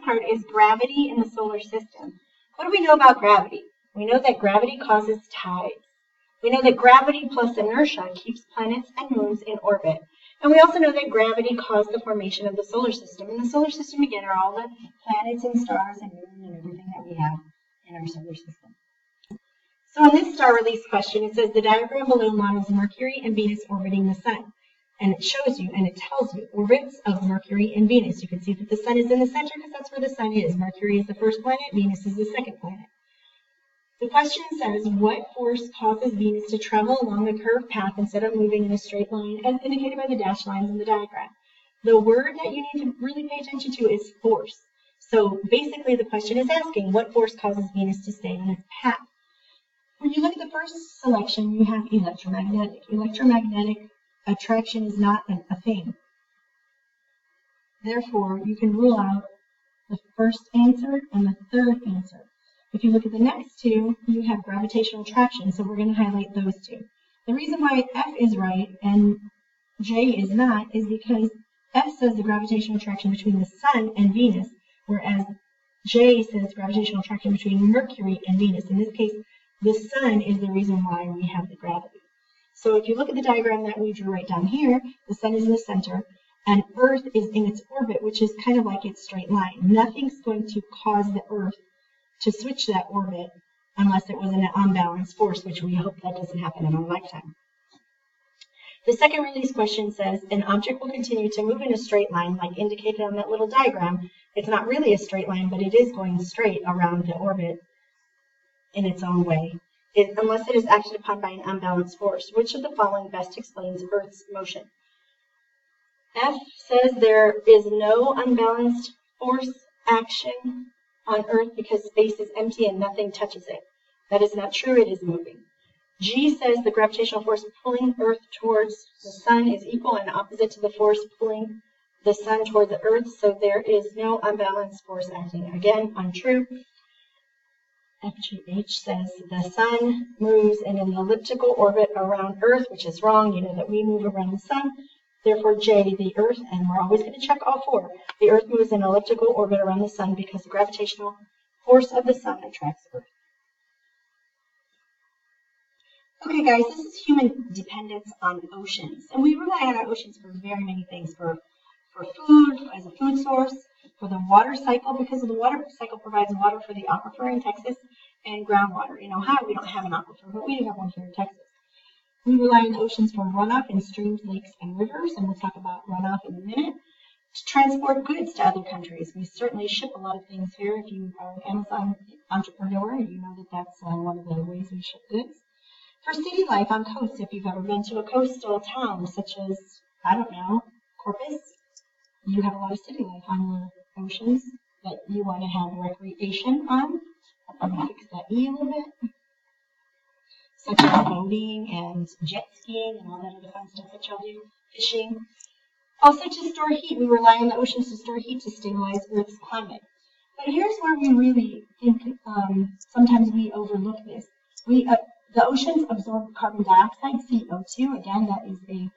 part is gravity in the solar system. What do we know about gravity? We know that gravity causes tides. We know that gravity plus inertia keeps planets and moons in orbit. And we also know that gravity caused the formation of the solar system. And the solar system, again, are all the planets and stars and moon and everything that we have in our solar system. So on this star release question, it says the diagram below models Mercury and Venus orbiting the sun. And it shows you and it tells you orbits of Mercury and Venus. You can see that the sun is in the center because that's where the sun is. Mercury is the first planet, Venus is the second planet. The question says, what force causes Venus to travel along the curved path instead of moving in a straight line, as indicated by the dashed lines in the diagram? The word that you need to really pay attention to is force. So basically the question is asking, what force causes Venus to stay on its path? When you look at the first selection, you have electromagnetic. Electromagnetic attraction is not a thing. Therefore, you can rule out the first answer and the third answer. If you look at the next two, you have gravitational attraction, so we're going to highlight those two. The reason why F is right and J is not is because F says the gravitational attraction between the sun and Venus, whereas J says gravitational attraction between Mercury and Venus. In this case, the sun is the reason why we have the gravity. So if you look at the diagram that we drew right down here, the sun is in the center, and Earth is in its orbit, which is kind of like its straight line. Nothing's going to cause the Earth to switch that orbit unless it was an unbalanced force, which we hope that doesn't happen in our lifetime. The second release question says, an object will continue to move in a straight line like indicated on that little diagram. It's not really a straight line, but it is going straight around the orbit in its own way, unless it is acted upon by an unbalanced force. Which of the following best explains Earth's motion? F says there is no unbalanced force action on Earth because space is empty and nothing touches it. That is not true, it is moving. G says the gravitational force pulling Earth towards the sun is equal and opposite to the force pulling the sun toward the Earth, so there is no unbalanced force acting. Again, untrue. FGH says the sun moves in an elliptical orbit around Earth, which is wrong. You know that we move around the sun. Therefore, J, the Earth, and we're always going to check all four. The Earth moves in an elliptical orbit around the sun because the gravitational force of the sun attracts Earth. Okay, guys, this is human dependence on oceans. And we rely on our oceans for very many things, for food, as a food source, for the water cycle, because the water cycle provides water for the aquifer in Texas and groundwater. In Ohio, we don't have an aquifer, but we do have one here in Texas. We rely on the oceans for runoff in streams, lakes, and rivers, and we'll talk about runoff in a minute. To transport goods to other countries. We certainly ship a lot of things here. If you are an Amazon entrepreneur, you know that that's one of the ways we ship goods. For city life on coasts, if you've ever been to a coastal town, such as, I don't know, Corpus, you have a lot of city life on your oceans that you want to have recreation on. I'm going to fix that E a little bit. Such as boating and jet skiing and all that other fun stuff that y'all do, fishing. Also to store heat, we rely on the oceans to store heat to stabilize Earth's climate. But here's where we really think sometimes we overlook this. The oceans absorb carbon dioxide, CO2. Again, that is a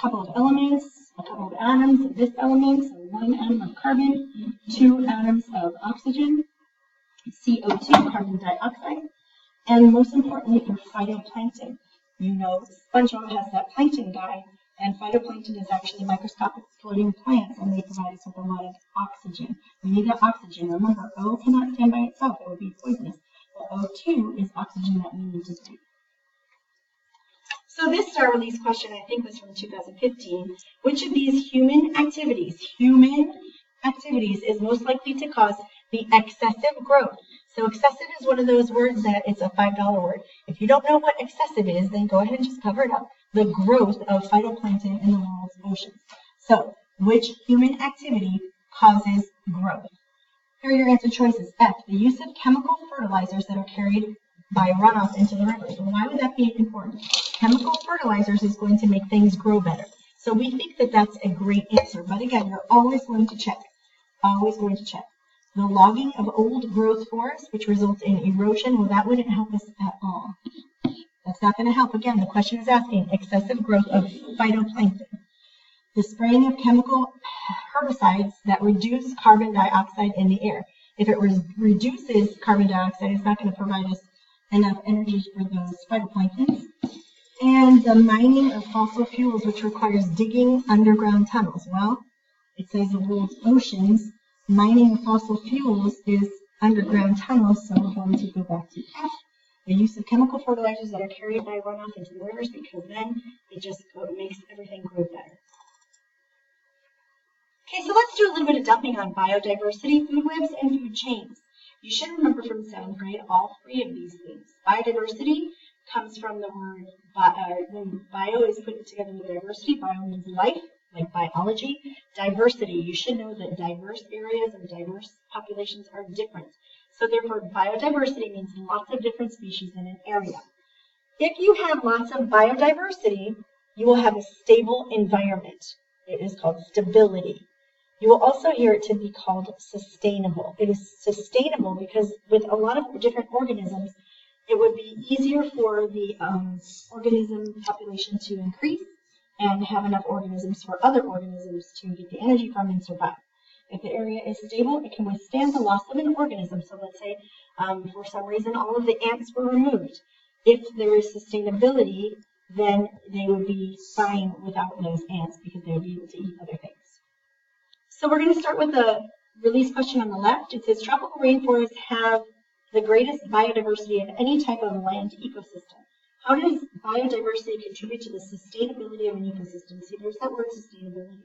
couple of elements, a couple of atoms of this element, so one atom of carbon, 2 atoms of oxygen, CO2, carbon dioxide. And most importantly, for phytoplankton. You know, SpongeBob has that plankton guy, and phytoplankton is actually microscopic floating plants, and they provide us with a lot of oxygen. We need that oxygen. Remember, O cannot stand by itself. It would be poisonous. But O2 is oxygen that we need to breathe. So this star release question, I think, was from 2015. Which of these human activities is most likely to cause the excessive growth? So excessive is one of those words that it's a $5 word. If you don't know what excessive is, then go ahead and just cover it up. The growth of phytoplankton in the world's oceans. So, which human activity causes growth? Here are your answer choices. F, the use of chemical fertilizers that are carried by runoff into the rivers. Well, why would that be important? Chemical fertilizers is going to make things grow better. So we think that that's a great answer. But again, you're always going to check. Always going to check. The logging of old growth forests, which results in erosion, well, that wouldn't help us at all. That's not going to help. Again, the question is asking excessive growth of phytoplankton. the spraying of chemical herbicides that reduce carbon dioxide in the air. If it reduces carbon dioxide, it's not going to provide us enough energy for those phytoplanktons. And the mining of fossil fuels, which requires digging underground tunnels. Well, it says the world's oceans, mining of fossil fuels is underground tunnels, so we're going to go back to F. The use of chemical fertilizers that are carried by runoff into the rivers, because then it just makes everything grow better. Okay, so let's do a little bit of dumping on biodiversity, food webs, and food chains. You should remember from 7th grade all three of these things. Biodiversity comes from the word, when bio is put together with diversity, bio means life, like biology. Diversity, you should know that diverse areas and diverse populations are different. So therefore, biodiversity means lots of different species in an area. If you have lots of biodiversity, you will have a stable environment. It is called stability. You will also hear it to be called sustainable. It is sustainable because with a lot of different organisms, it would be easier for the organism population to increase and have enough organisms for other organisms to get the energy from and survive. If the area is stable, it can withstand the loss of an organism. So let's say for some reason all of the ants were removed. If there is sustainability, then they would be fine without those ants because they would be able to eat other things. So we're going to start with the release question on the left. It says tropical rainforests have the greatest biodiversity of any type of land ecosystem. How does biodiversity contribute to the sustainability of an ecosystem? See, there's that word sustainability.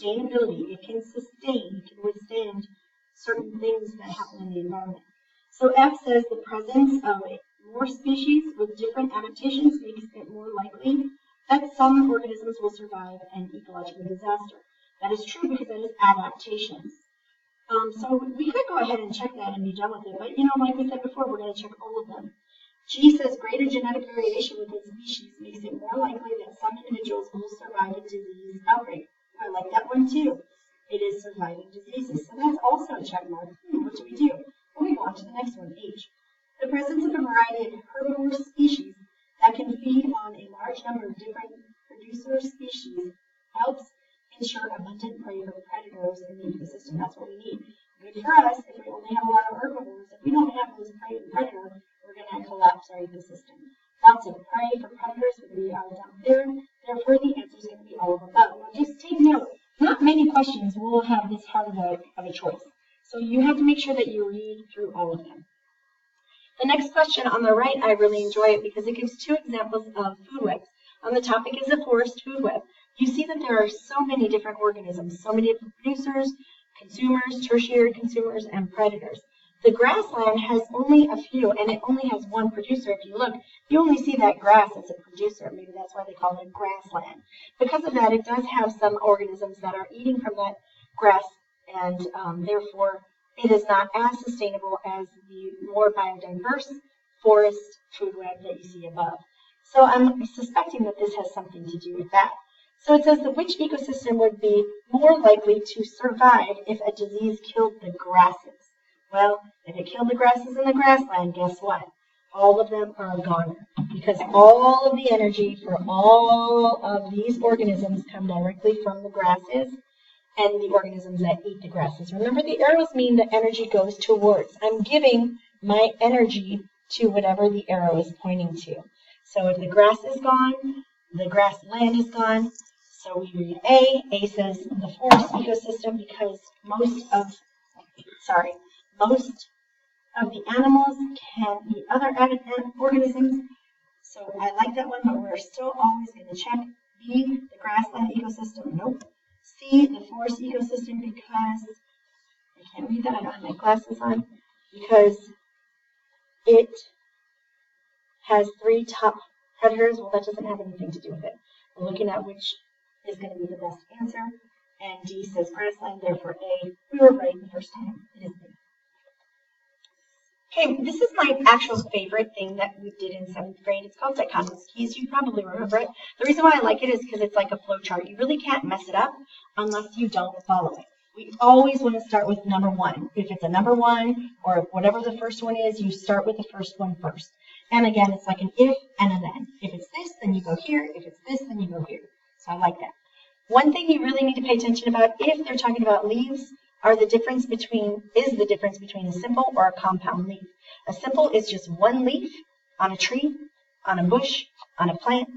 Sustainability, it can sustain, it can withstand certain things that happen in the environment. So F says the presence of more species with different adaptations makes it more likely that some organisms will survive an ecological disaster. That is true because that is adaptations. So we could go ahead and check that and be done with it, but like we said before, we're going to check all of them. G says greater genetic variation within species makes it more likely that some individuals will survive a disease outbreak. I like that one too. It is surviving diseases. So that's also a check mark. What do we do? Well, we go on to the next one, H. The presence of a variety of herbivore species that can feed on a large number of different producer species helps ensure abundant prey for predators in the ecosystem. That's what we need. Good for us if we only have a lot of herbivores. If we don't have those prey and predator, we're going to collapse our ecosystem. Lots of prey for predators would be all down there. Therefore, the answer is going to be all of above. Now, just take note. Not many questions will have this hard of a choice. So you have to make sure that you read through all of them. The next question on the right, I really enjoy it because it gives two examples of food webs. On the topic is a forest food web. You see that there are so many different organisms, so many different producers, consumers, tertiary consumers, and predators. The grassland has only a few, and it only has one producer. If you look, you only see that grass as a producer. Maybe that's why they call it grassland. Because of that, it does have some organisms that are eating from that grass, and therefore it is not as sustainable as the more biodiverse forest food web that you see above. So I'm suspecting that this has something to do with that. So it says that which ecosystem would be more likely to survive if a disease killed the grasses? Well, if it killed the grasses in the grassland, guess what? All of them are gone because all of the energy for all of these organisms come directly from the grasses and the organisms that eat the grasses. Remember, the arrows mean the energy goes towards. I'm giving my energy to whatever the arrow is pointing to. So if the grass is gone, the grassland is gone. So we read A. A says the forest ecosystem because most of the animals can eat other organisms. So I like that one, but we're still always going to check B, the grassland ecosystem. Nope. C, the forest ecosystem because I can't read that. I don't have my glasses on because it has 3 top predators. Well, that doesn't have anything to do with it. We're looking at which is going to be the best answer. And D says grassland, therefore A. We were right the first time. It is B. Okay, this is my actual favorite thing that we did in 7th grade. It's called dichotomous keys. You probably remember it. The reason why I like it is because it's like a flow chart. You really can't mess it up unless you don't follow it. We always want to start with number 1. If it's a number 1 or whatever the first one is, you start with the first one first. And again, it's like an if and a then. If it's this, then you go here. If it's this, then you go here. So I like that. One thing you really need to pay attention about if they're talking about leaves is the difference between a simple or a compound leaf. A simple is just one leaf on a tree, on a bush, on a plant,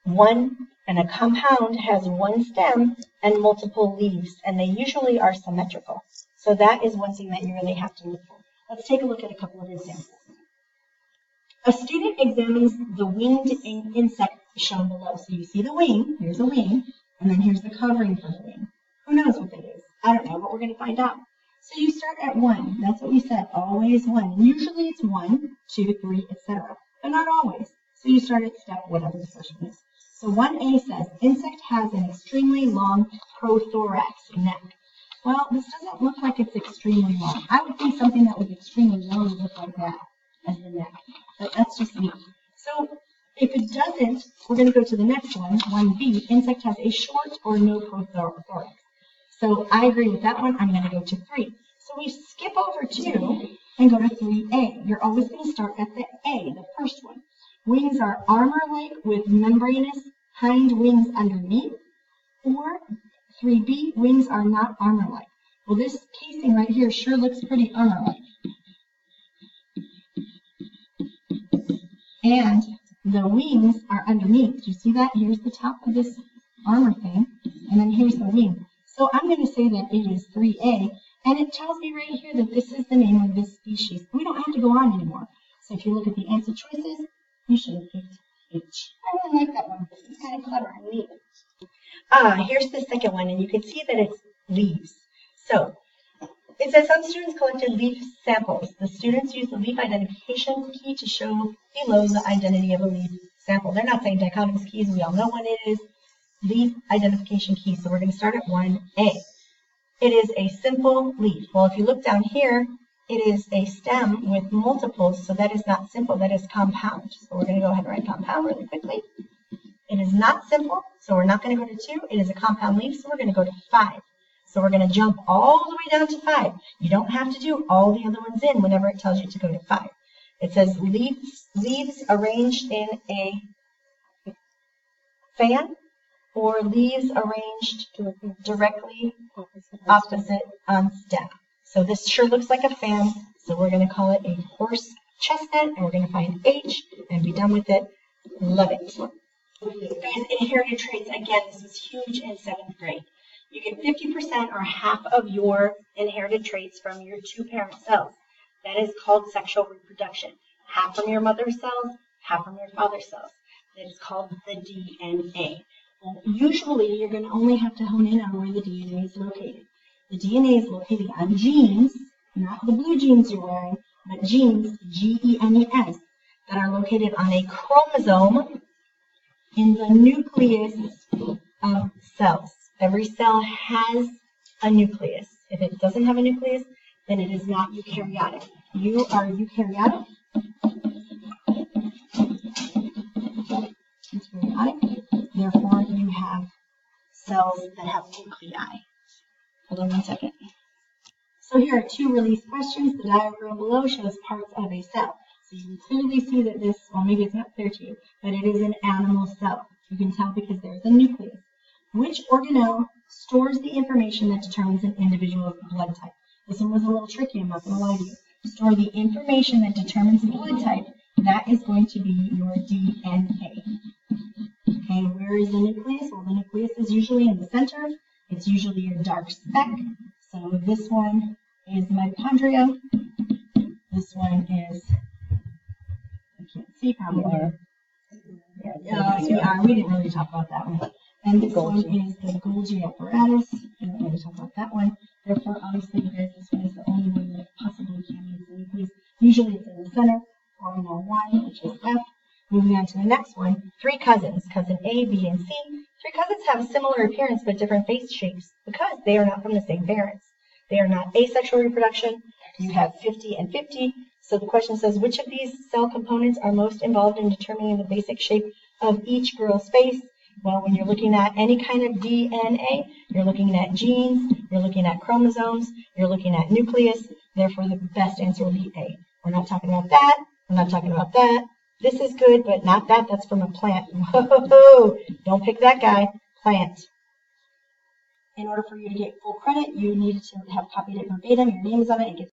and a compound has one stem and multiple leaves, and they usually are symmetrical. So that is one thing that you really have to look for. Let's take a look at a couple of examples. A student examines the winged insect shown below. So you see the wing, here's a wing, and then here's the covering for the wing. Who knows what that is? I don't know, but we're going to find out. So you start at 1. That's what we said, always 1. And usually it's 1, 2, 3, etc. But not always. So you start at step whatever the first one is. So 1A says, insect has an extremely long prothorax neck. Well, this doesn't look like it's extremely long. I would think something that was extremely long would look like that as the neck. But that's just me. So if it doesn't, we're going to go to the next one, 1B. Insect has a short or no prothorax. So I agree with that one. I'm going to go to 3. So we skip over 2 and go to 3A. You're always going to start at the A, the first one. Wings are armor-like with membranous hind wings underneath. Or 3B, wings are not armor-like. Well, this casing right here sure looks pretty armor-like. And the wings are underneath. Do you see that? Here's the top of this armor thing, and then here's the wing. So I'm going to say that it is 3A, and it tells me right here that this is the name of this species. We don't have to go on anymore. So if you look at the answer choices, you should have picked H. I really like that one. It's kind of clever and neat. Here's the second one, and you can see that it's leaves. So it says some students collected leaf samples. The students used the leaf identification key to show below the identity of a leaf sample. They're not saying dichotomous keys. We all know what it is. Leaf identification key. So we're going to start at 1A. It is a simple leaf. Well, if you look down here, it is a stem with multiples, so that is not simple, that is compound. So we're going to go ahead and write compound really quickly. It is not simple, so we're not going to go to 2. It is a compound leaf, so we're going to go to 5. So we're going to jump all the way down to 5. You don't have to do all the other ones in whenever it tells you to go to 5. It says leaves arranged in a fan, or leaves arranged directly opposite on stem. So this sure looks like a fan, so we're going to call it a horse chestnut, and we're going to find H and be done with it. Love it. Guys, inherited traits, again, this was huge in 7th grade. You get 50% or half of your inherited traits from your 2 parent cells. That is called sexual reproduction. Half from your mother's cells, half from your father's cells. That is called the DNA. Well, usually, you're going to only have to hone in on where the DNA is located. The DNA is located on genes, not the blue jeans you're wearing, but genes, G-E-N-E-S, that are located on a chromosome in the nucleus of cells. Every cell has a nucleus. If it doesn't have a nucleus, then it is not eukaryotic. You are eukaryotic. Therefore, you have cells that have nuclei. Hold on one second. So here are 2 release questions. The diagram below shows parts of a cell. So you can clearly see that this, well, maybe it's not clear to you, but it is an animal cell. You can tell because there's a nucleus. Which organelle stores the information that determines an individual's blood type? This one was a little tricky, I'm not going to lie to you. Store the information that determines blood type, that is going to be your DNA. Okay, where is the nucleus? Well, the nucleus is usually in the center. It's usually your dark speck. So this one is mitochondria. This one is, I can't see, probably. We didn't really talk about that one. And this one is the Golgi apparatus. We didn't really talk about that one. Therefore, obviously, guys, this one is the only one that possibly can use the nucleus. Usually it's in the center, or in one, which is F. Moving on to the next one, 3 cousins, cousin A, B, and C. 3 cousins have a similar appearance but different face shapes because they are not from the same parents. They are not asexual reproduction. You have 50 and 50. So the question says, which of these cell components are most involved in determining the basic shape of each girl's face? Well, when you're looking at any kind of DNA, you're looking at genes, you're looking at chromosomes, you're looking at nucleus. Therefore, the best answer will be A. We're not talking about that. We're not talking about that. This is good, but not that. That's from a plant. Whoa, don't pick that guy. Plant. in order for you to get full credit, you needed to have copied it verbatim. Your name is on it. It gets